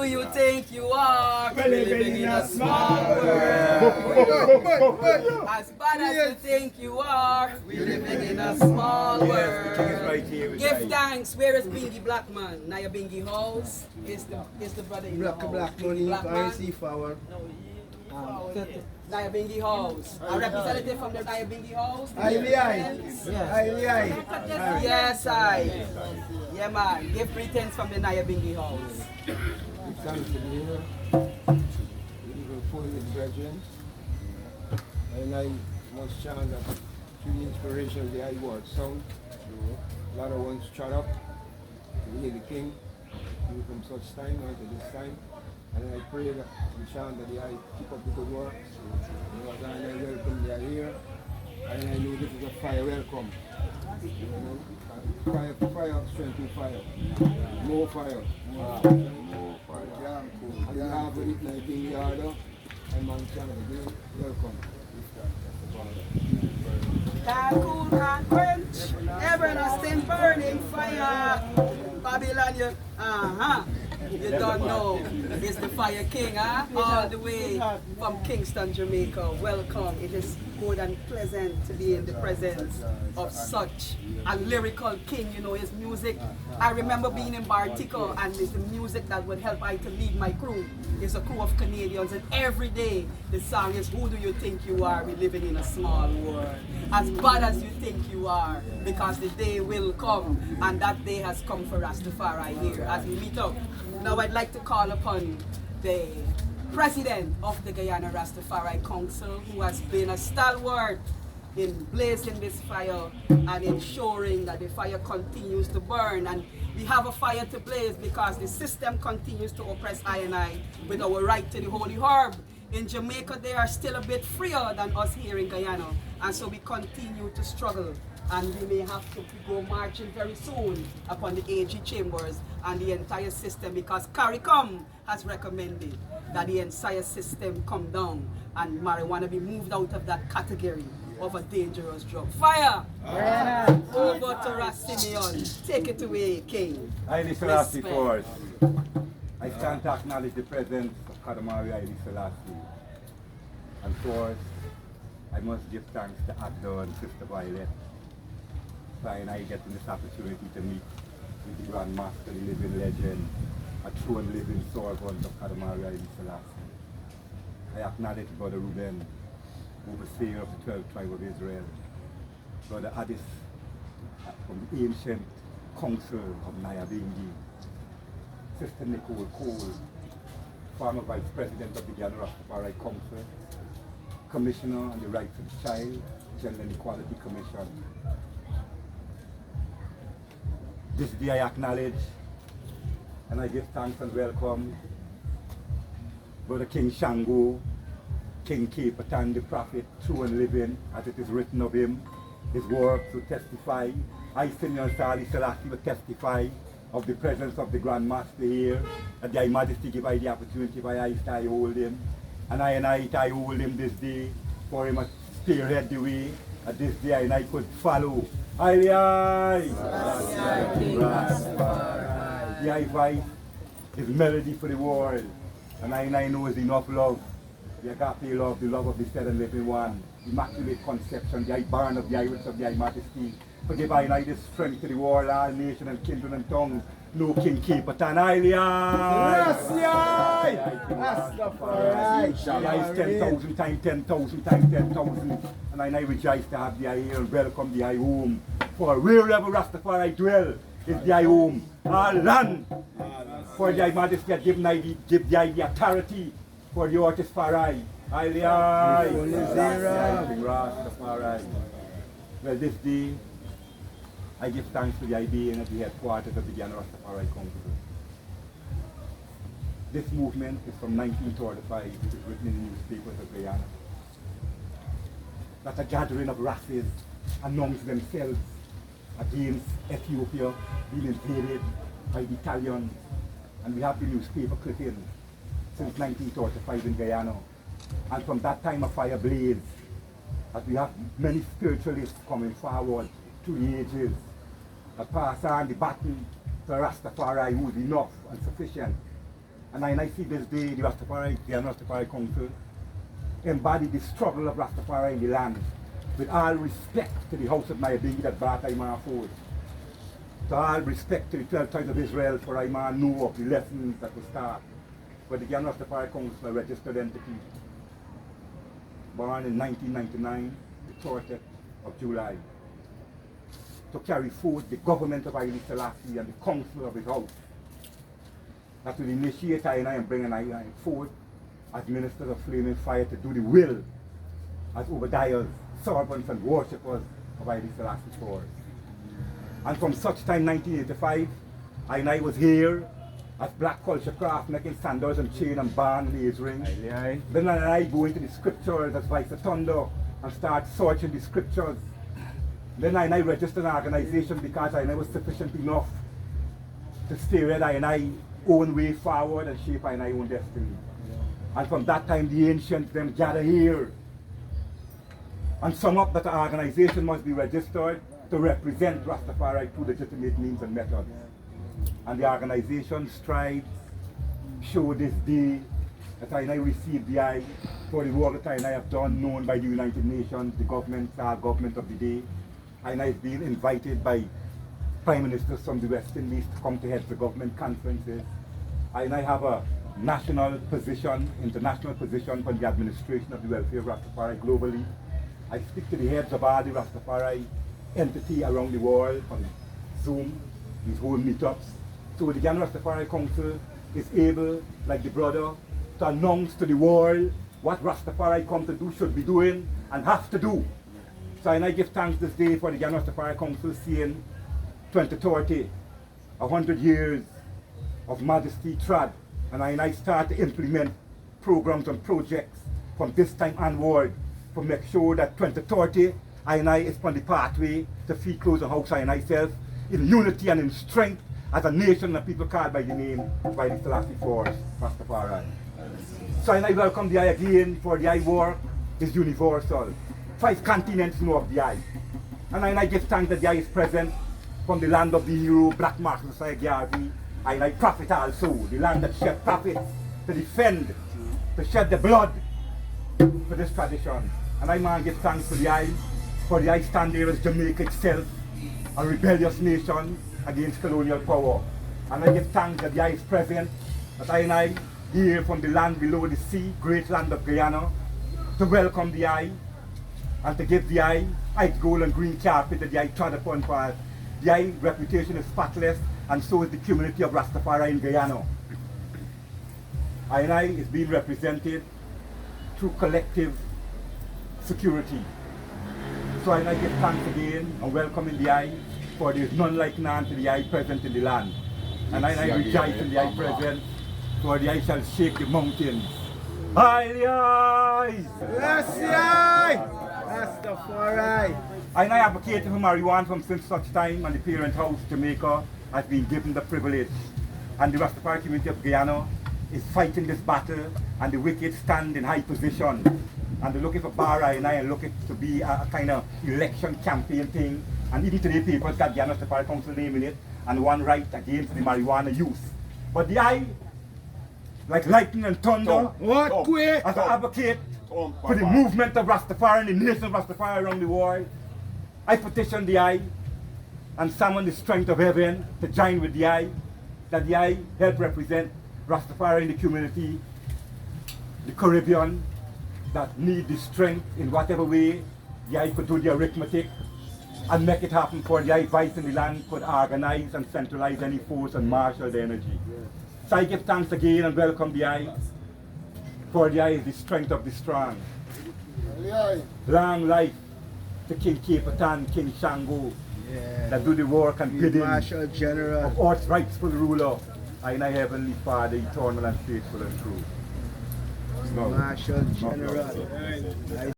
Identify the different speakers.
Speaker 1: you think you are? We're living in a small world. As bad as you think you are, we're living in a small world. Give thanks. Where is Bingy Blackman? Naya Bingy House is the brother in the house.
Speaker 2: Black money, RC forward.
Speaker 1: Naya Bingy House. A representative from the Naya Bingy House. Yes, I. Yeah, man. Give greetings from the Naya Bingy House.
Speaker 2: It's time to be here. Even for his brethren. And I must chant that through the inspiration of the high word sound, a lot of ones shut up to hear the king from such time unto this time. And I pray that we chant that the eye keep up the good work. And I welcome they are here. And I know this is a fire welcome. Fire, strength to fire. More fire. More fire. On behalf of it, like in the order, I'm on channel again. Welcome.
Speaker 1: Can't cool, can't quench, everlasting burning fire. Babylon, you don't know. It's the Fire King, all the way from Kingston, Jamaica. Welcome. It is good and pleasant to be in the presence of such a lyrical king. You know, his music. I remember being in Bartico, and it's the music that would help I to lead my crew. It's a crew of Canadians, and every day the song is, who do you think you are? We're living in a small world. As bad as you think you are, because the day will come, and that day has come for Rastafari here as we meet up. Now I'd like to call upon the president of the Guyana Rastafari Council, who has been a stalwart in blazing this fire and ensuring that the fire continues to burn. And we have a fire to blaze because the system continues to oppress I and I with our right to the holy herb. In Jamaica, they are still a bit freer than us here in Guyana, and so we continue to struggle. And we may have to go marching very soon upon the AG chambers and the entire system, because CARICOM has recommended that the entire system come down and marijuana be moved out of that category of a dangerous drug. Fire! Over to Ras Simeon. Take it away, King.
Speaker 3: Haile Selassie first. I stand to acknowledge the presence of Kadamari Haile Selassie. And first, I must give thanks to Agda and Sister Violet. And I getting this opportunity to meet with the Grand Master, the living legend, a true and living servant of Kadamari Haile Selassie. I acknowledge Brother Reuben, overseer of the 12th tribe of Israel, Brother Addis from the ancient council of Nyabingi, Sister Nicole Cole, former vice president of the Guyana Rastafari Council, commissioner on the rights of the child, Gender and Equality Commission. This day I acknowledge and I give thanks and welcome Brother King Shango, King Carleton, the prophet, true and living, as it is written of him. His works will testify. I, Simeon Haile Selassie, will testify of the presence of the Grand Master here, that Thy Majesty give I the opportunity by I hold him. And I hold him this day, for him to spearhead the way, and this day and I could follow. Haile! The I voice is melody for the world, and I know is enough love. The agape love, the love of the said and living one, the immaculate conception, the born of the iris of Thy Majesty. Forgive I the strength to the world, all nation and kindred and tongue. No King Carleton, Haile! The I is 10,000 times 10,000 times 10,000. And I rejoice to have the I here and welcome the I home. For wherever Rastafari dwell is the I home. Our land. For Thy Majesty had give the authority for the artist Farai. Haile! Rastafari. Well, this day, I give thanks to the idea at the headquarters of the Guyana Rastafari Council. This movement is from 1935, it is written in the newspapers of Guyana. That a gathering of races amongst themselves against Ethiopia being invaded by the Italians. And we have the newspaper clippings since 1935 in Guyana. And from that time a fire blazed. As we have many spiritualists coming forward through the ages that pass on the baton to Rastafari, who is enough and sufficient And I see this day the Rastafari, the Rastafari Council, embody the struggle of Rastafari in the land with all respect to the house of my being that brought Imam forth. To all respect to the 12 tribes of Israel for Imam knew of the lessons that were start. But the Rastafari Council, a registered entity, born in 1999, the 30th of July, to carry forth the government of Haile Selassie and the council of his house. That will initiate I and bring I forth as ministers of flaming fire to do the will as Obadiah's servants and worshippers of Haile Selassie for us. And from such time, 1985, I was here as black culture craft, making sandals and chain and band and ears ring. Then I go into the scriptures as Vice of Thunder and start searching the scriptures. Then I registered an organization because I was sufficient enough to stay with I own way forward and shape I own destiny. And from that time the ancients them gather here and sum up that the organization must be registered to represent Rastafari through legitimate means and methods. And the organization strives show this day that I received the eye for the work that I have done, known by the United Nations, the government, our government of the day. And I've been invited by prime ministers from the Western East to come to head the government conferences. And I have a national position, international position for the administration of the welfare of Rastafari globally. I speak to the heads of all the Rastafari entity around the world on Zoom, these whole meetups. So the Ghana Rastafari Council is able, like the brother, to announce to the world what Rastafari come to do, should be doing, and have to do. So I give thanks this day for the Ghana Rastafari Council seeing 2030, 100 years of majesty trod, and I start to implement programs and projects from this time onward to make sure that 2030 I is on the pathway to feed close and house I self in unity and in strength as a nation of people called by the name of Haile Selassie Force, Rastafari. So I welcome the eye again, for the eye work is universal. 5 continents know of the eye. And I give thanks that the eye is present from the land of the hero, Black Marcus Garvey. I prophet also, the land that shed prophets to defend, to shed the blood for this tradition. And I give thanks to the eye, for the eye stand there as Jamaica itself, a rebellious nation against colonial power. And I give thanks that the eye is present, that I here from the land below the sea, great land of Guyana, to welcome the eye and to give the eye white, gold and green carpet that the eye trod upon for the eye reputation is spotless, and so is the community of Rastafari in Guyana. I is being represented through collective security. So I give thanks again and welcoming the eye, for there is none like none to the eye present in the land. And I rejoice in the eye present, for the eye shall shake the mountains. Haile!
Speaker 2: Bless the eye! Rastafari!
Speaker 3: I advocate for marijuana from since such time, and the parent house, Jamaica, has been given the privilege. And the Rastafari community of Guyana is fighting this battle, and the wicked stand in high position. And they're looking for Barra and looking to be a kind of election campaign thing. And even today papers got Ghana Rastafari Council name in it, and one right against the marijuana use. But the eye, like lightning and thunder, as an advocate for the movement of Rastafari and the nation of Rastafari around the world, I petition the eye and summon the strength of heaven to join with the eye, that the eye help represent Rastafari in the community, the Caribbean, that need the strength in whatever way the eye could do the arithmetic and make it happen, for the eye vice in the land could organize and centralize any force and marshal the energy. So I give thanks again and welcome the eye, for the eye is the strength of the strong. Long life to King Carleton, King Shango, that do the work and bidding
Speaker 2: Marshal General
Speaker 3: of Earth's rightful ruler, and I Heavenly Father, eternal and faithful and true.
Speaker 2: Marshal General.